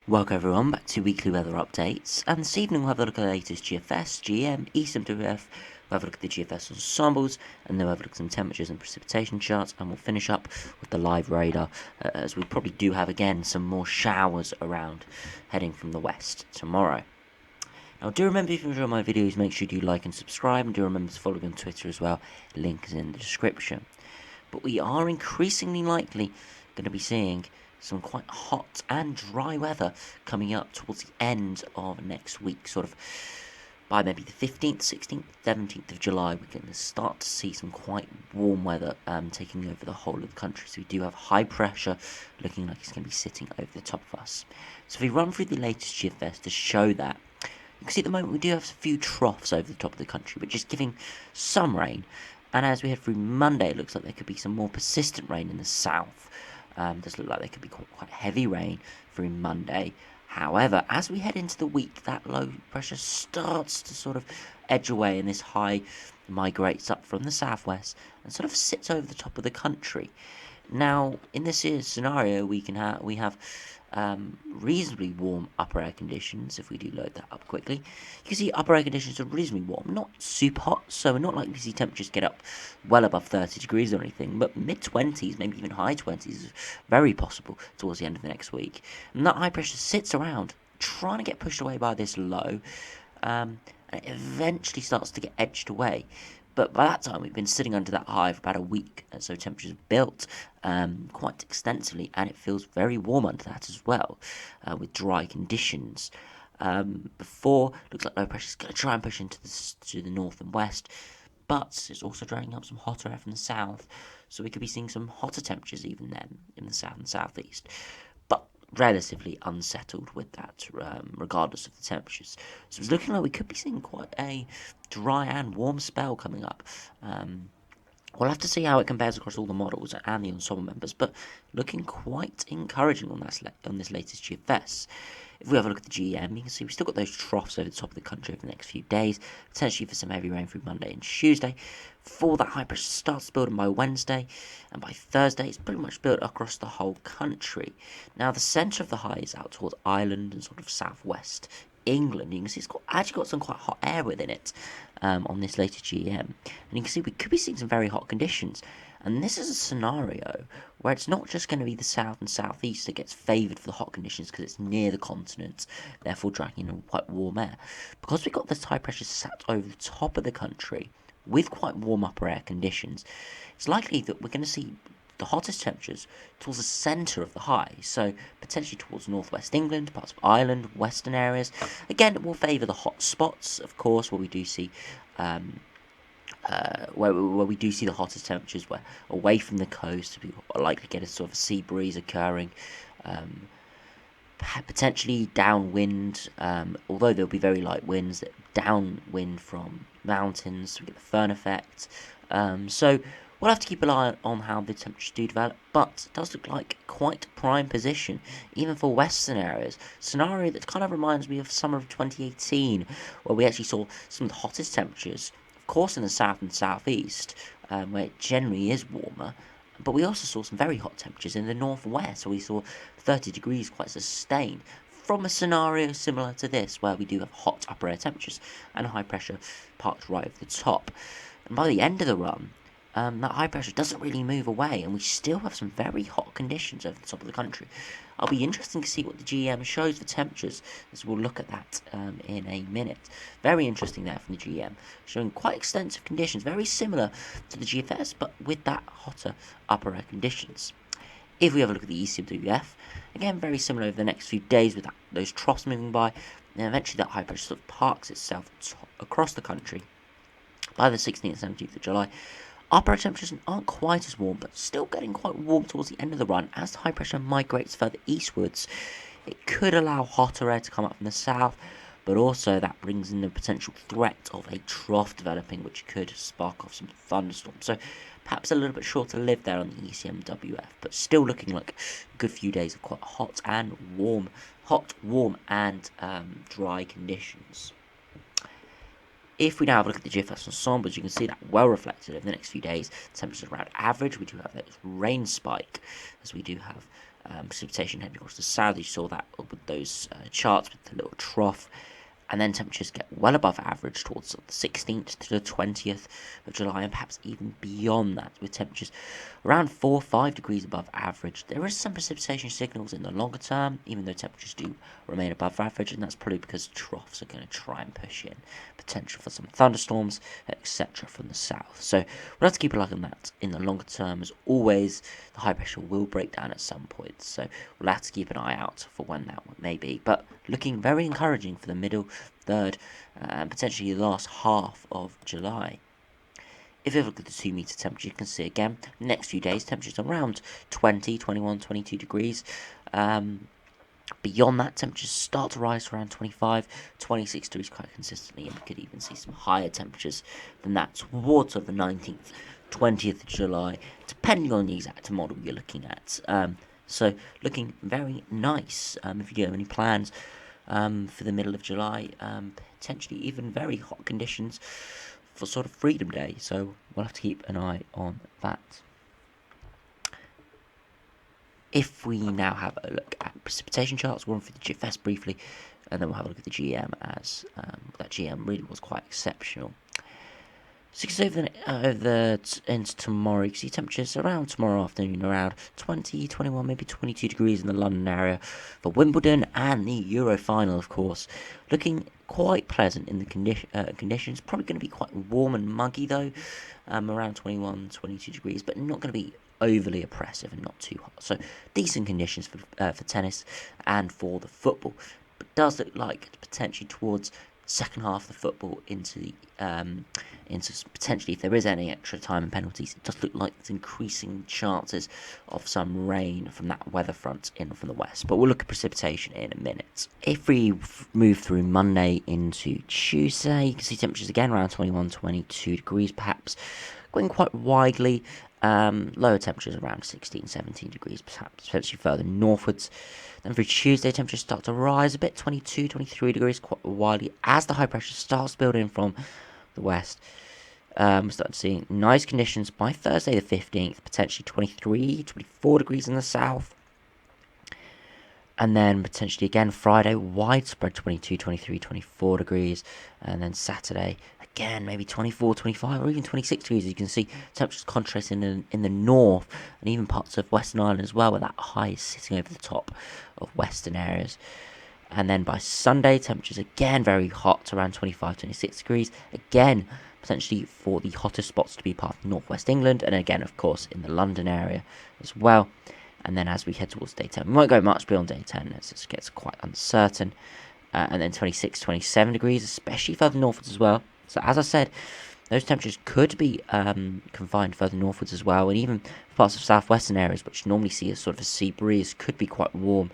Welcome everyone back to weekly weather updates, and this evening we'll have a look at the latest GFS, GM, ECMWF, we'll have a look at the GFS ensembles, and then we'll have a look at some temperatures and precipitation charts, and we'll finish up with the live radar, as we probably do have again some more showers around heading from the west tomorrow. Now do remember, if you enjoy my videos, make sure you do like and subscribe, and do remember to follow me on Twitter as well, link is in the description. But we are increasingly likely going to be seeing some quite hot and dry weather coming up towards the end of next week, sort of by maybe the 15th, 16th, 17th of July. We're going to start to see some quite warm weather taking over the whole of the country. So we do have high pressure looking like it's going to be sitting over the top of us. So if we run through the latest GFS to show that, you can see at the moment we do have a few troughs over the top of the country, which is giving some rain. And as we head through Monday, it looks like there could be some more persistent rain in the south. Does look like there could be quite heavy rain through Monday. However, as we head into the week, that low pressure starts to sort of edge away, and this high migrates up from the southwest and sort of sits over the top of the country. Now, in this scenario, we have reasonably warm upper air conditions. If we do load that up quickly, you can see upper air conditions are reasonably warm, not super hot, so we're not likely to see temperatures get up well above 30 degrees or anything, but mid-20s, maybe even high 20s is very possible towards the end of the next week. And that high pressure sits around, trying to get pushed away by this low, and it eventually starts to get edged away. But by that time, we've been sitting under that high for about a week, and so temperatures built quite extensively, and it feels very warm under that as well, with dry conditions. Before, looks like low pressure is going to try and push into the north and west, but it's also drawing up some hotter air from the south, so we could be seeing some hotter temperatures even then in the south and southeast. But relatively unsettled with that, regardless of the temperatures. So it's looking like we could be seeing quite a dry and warm spell coming up. We'll have to see how it compares across all the models and the ensemble members, but looking quite encouraging on this latest GFS. If we have a look at the GM, you can see we've still got those troughs over the top of the country over the next few days, potentially for some heavy rain through Monday and Tuesday. Before that high pressure starts building by Wednesday, and by Thursday it's pretty much built across the whole country. Now the centre of the high is out towards Ireland and sort of southwest England. You can see it's actually got some quite hot air within it on this latest GM. And you can see we could be seeing some very hot conditions. And this is a scenario where it's not just going to be the south and southeast that gets favoured for the hot conditions because it's near the continent, therefore dragging in quite warm air. Because we've got this high pressure sat over the top of the country with quite warm upper air conditions, it's likely that we're going to see the hottest temperatures towards the centre of the high, so potentially towards northwest England, parts of Ireland, western areas. Again, it will favour the hot spots, of course, where we do see where we do see the hottest temperatures, where away from the coast we are likely to get a sort of sea breeze occurring, potentially downwind, although there'll be very light winds, downwind from mountains, we get the Föhn effect, so we'll have to keep an eye on how the temperatures do develop, but it does look like quite prime position, even for western areas. Scenario that kind of reminds me of summer of 2018, where we actually saw some of the hottest temperatures, of course in the south and southeast, where it generally is warmer, but we also saw some very hot temperatures in the northwest, so we saw 30 degrees quite sustained, from a scenario similar to this, where we do have hot upper air temperatures and high pressure parked right over the top. And by the end of the run, that high pressure doesn't really move away, and we still have some very hot conditions over the top of the country. I'll be interested to see what the GM shows for temperatures, as we'll look at that in a minute. Very interesting there from the GM, showing quite extensive conditions, very similar to the GFS, but with that hotter upper air conditions. If we have a look at the ECMWF, again very similar over the next few days with those troughs moving by, and eventually that high pressure sort of parks itself across the country by the 16th and 17th of July. Upper air temperatures aren't quite as warm, but still getting quite warm towards the end of the run. As the high pressure migrates further eastwards, it could allow hotter air to come up from the south, but also that brings in the potential threat of a trough developing, which could spark off some thunderstorms. So perhaps a little bit shorter lived there on the ECMWF, but still looking like a good few days of quite hot, warm and dry conditions. If we now have a look at the GFS ensembles, you can see that well reflected over the next few days. Temperatures around average. We do have that rain spike, as we do have precipitation heading across the south. You saw that with those charts with the little trough. And then temperatures get well above average towards the 16th to the 20th of July, and perhaps even beyond that, with temperatures around 4 or 5 degrees above average. There is some precipitation signals in the longer term, even though temperatures do remain above average, and that's probably because troughs are going to try and push in potential for some thunderstorms, etc. from the south. So we'll have to keep a look on that in the longer term. As always, the high pressure will break down at some point, so we'll have to keep an eye out for when that may be. But looking very encouraging for the middle, third, and potentially the last half of July. If you look at the 2 meter temperature, you can see again, the next few days, temperatures around 20, 21, 22 degrees. Beyond that, temperatures start to rise to around 25, 26 degrees quite consistently, and we could even see some higher temperatures than that towards the 19th, 20th of July, depending on the exact model you're looking at. So looking very nice. If you have any plans for the middle of July, potentially even very hot conditions for sort of Freedom Day, so we'll have to keep an eye on that. If we now have a look at precipitation charts, we'll run through the GFS briefly, and then we'll have a look at the GM, as that GM really was quite exceptional. So you can see into tomorrow, you can see temperatures around tomorrow afternoon around 20, 21, maybe 22 degrees in the London area for Wimbledon and the Euro final, of course. Looking quite pleasant in the conditions. Probably going to be quite warm and muggy though, around 21, 22 degrees, but not going to be overly oppressive and not too hot. So decent conditions for tennis and for the football. But does look like potentially towards second half of the football into potentially, if there is any extra time and penalties, it does look like there's increasing chances of some rain from that weather front in from the west. But we'll look at precipitation in a minute. If we move through Monday into Tuesday, you can see temperatures again around 21, 22 degrees perhaps, going quite widely. Lower temperatures around 16, 17 degrees, perhaps potentially further northwards. Then through Tuesday, temperatures start to rise a bit, 22, 23 degrees quite widely as the high pressure starts building from the west. We start seeing nice conditions by Thursday the 15th, potentially 23, 24 degrees in the south. And then potentially again Friday, widespread 22, 23, 24 degrees. And then Saturday, again, maybe 24, 25 or even 26 degrees. As you can see, temperatures contrasting in the north and even parts of Western Ireland as well, where that high is sitting over the top of western areas. And then by Sunday, temperatures again very hot, around 25, 26 degrees. Again, potentially for the hottest spots to be part of northwest England, and again, of course, in the London area as well. And then as we head towards day 10, we won't go much beyond day 10 as it gets quite uncertain. And then 26, 27 degrees, especially further northwards as well. So as I said, those temperatures could be confined further northwards as well, and even parts of southwestern areas, which normally see a sort of a sea breeze, could be quite warm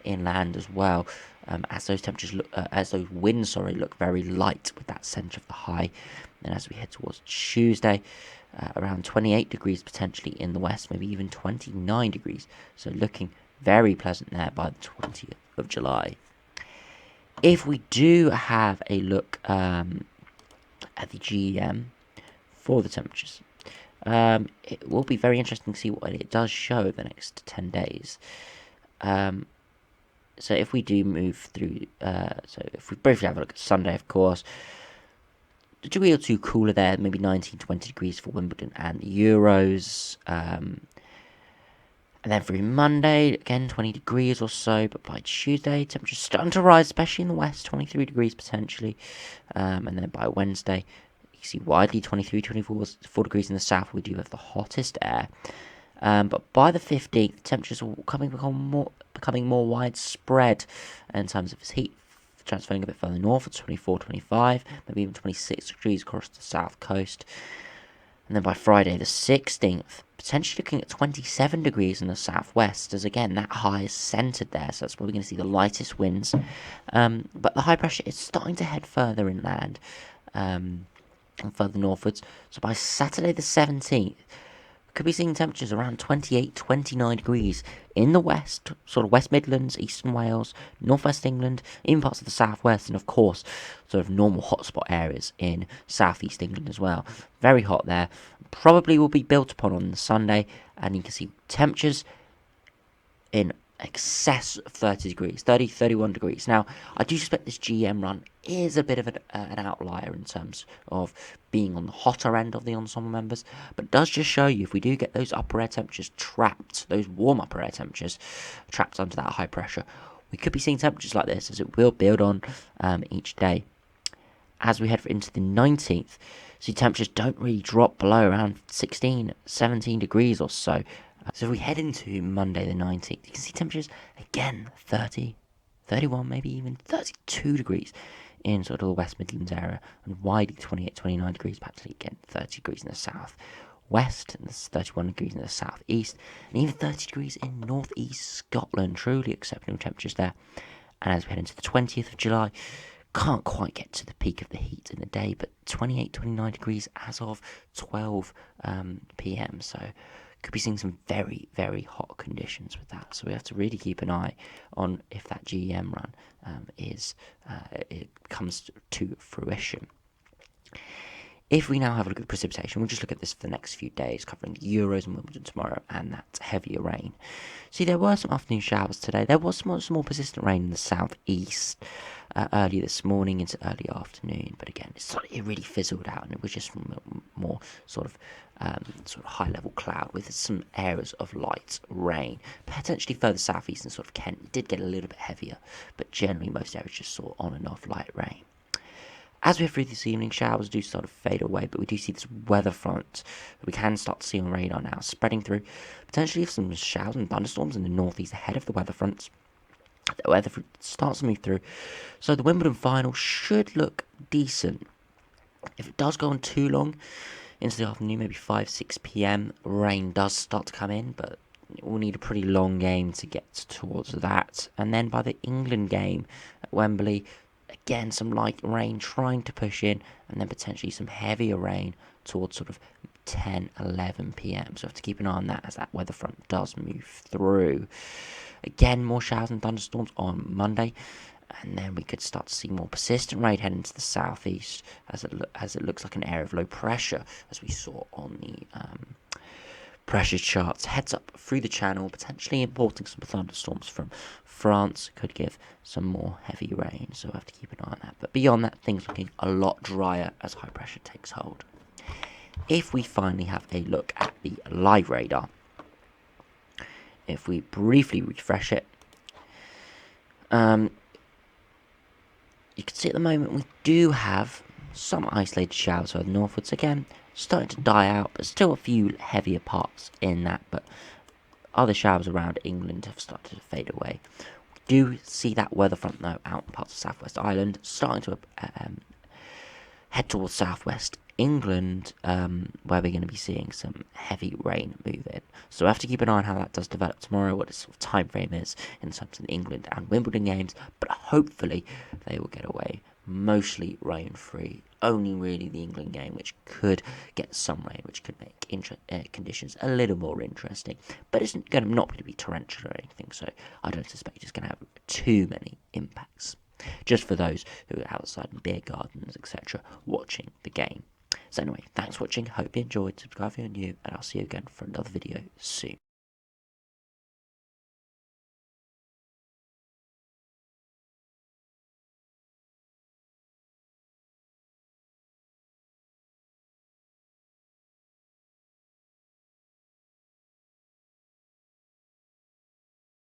inland as well. As those temperatures those winds look very light with that centre of the high. And as we head towards Tuesday, around 28 degrees potentially in the west, maybe even 29 degrees. So looking very pleasant there by the 20th of July. If we do have a look at the GEM for the temperatures, it will be very interesting to see what it does show over the next 10 days. So if we do move through, so if we briefly have a look at Sunday, of course, a degree or two cooler there, maybe 19, 20 degrees for Wimbledon and the Euros. And then through Monday, again 20 degrees or so, but by Tuesday, temperatures starting to rise, especially in the west, 23 degrees potentially. And then by Wednesday, you can see widely 23, 24 degrees in the south. We do have the hottest air. But by the 15th, temperatures are becoming more widespread in terms of its heat, transferring a bit further north at 24, 25, maybe even 26 degrees across the south coast. And then by Friday the 16th, potentially looking at 27 degrees in the southwest, as again that high is centred there, so that's where we're going to see the lightest winds. But the high pressure is starting to head further inland and further northwards. So by Saturday the 17th, could be seeing temperatures around 28, 29 degrees in the west, sort of West Midlands, Eastern Wales, Northwest England, even parts of the southwest, and of course, sort of normal hotspot areas in southeast England as well. Very hot there. Probably will be built upon on the Sunday, and you can see temperatures in excess of 30 degrees, 30, 31 degrees. Now, I do suspect this GM run is a bit of an outlier in terms of being on the hotter end of the ensemble members, but it does just show you if we do get those upper air temperatures trapped, those warm upper air temperatures trapped under that high pressure, we could be seeing temperatures like this as it will build on each day. As we head into the 19th, so temperatures don't really drop below around 16, 17 degrees or so. So if we head into Monday the 19th, you can see temperatures again 30, 31, maybe even 32 degrees in sort of the West Midlands area, and widely 28, 29 degrees, practically again 30 degrees in the south west, and there's 31 degrees in the southeast, and even 30 degrees in northeast Scotland. Truly exceptional temperatures there. And as we head into the 20th of July, can't quite get to the peak of the heat in the day, but 28, 29 degrees as of 12 p.m. So could be seeing some very, very hot conditions with that. So we have to really keep an eye on if that GEM run it comes to fruition. If we now have a look at the precipitation, we'll just look at this for the next few days, covering the Euros and Wimbledon tomorrow, and that heavier rain. See, there were some afternoon showers today. There was some more persistent rain in the southeast early this morning into early afternoon, but again, it really fizzled out, and it was just more sort of high-level cloud with some areas of light rain. Potentially further southeast and sort of Kent, it did get a little bit heavier, but generally most areas just saw on and off light rain. As we have through this evening, showers do sort of fade away, but we do see this weather front that we can start to see on radar now, spreading through, potentially some showers and thunderstorms in the northeast ahead of the weather fronts. The weather front starts to move through, so the Wimbledon final should look decent. If it does go on too long into the afternoon, maybe 5, 6 p.m, rain does start to come in, but we'll need a pretty long game to get towards that. And then by the England game at Wembley, again, some light rain trying to push in, and then potentially some heavier rain towards sort of 10, 11 p.m. So we have to keep an eye on that as that weather front does move through. Again, more showers and thunderstorms on Monday, and then we could start to see more persistent rain heading to the southeast as it looks like an area of low pressure, as we saw on the pressure charts, heads up through the channel, potentially importing some thunderstorms from France. Could give some more heavy rain, so we'll have to keep an eye on that. But beyond that, things looking a lot drier as high pressure takes hold. If we finally have a look at the live radar, if we briefly refresh it, you can see at the moment we do have some isolated showers further northwards. Again, starting to die out, but still a few heavier parts in that. But other showers around England have started to fade away. We do see that weather front though out in parts of Southwest Ireland, starting to head towards Southwest England, where we're going to be seeing some heavy rain move in. So we have to keep an eye on how that does develop tomorrow, what its sort of time frame is in terms of the England and Wimbledon games. But hopefully they will get away mostly rain-free. Only really the England game, which could get some rain, which could make conditions a little more interesting. But it's not going to be torrential or anything, so I don't suspect it's going to have too many impacts. Just for those who are outside in beer gardens, etc., watching the game. So anyway, thanks for watching. Hope you enjoyed. Subscribe if you're new, and I'll see you again for another video soon.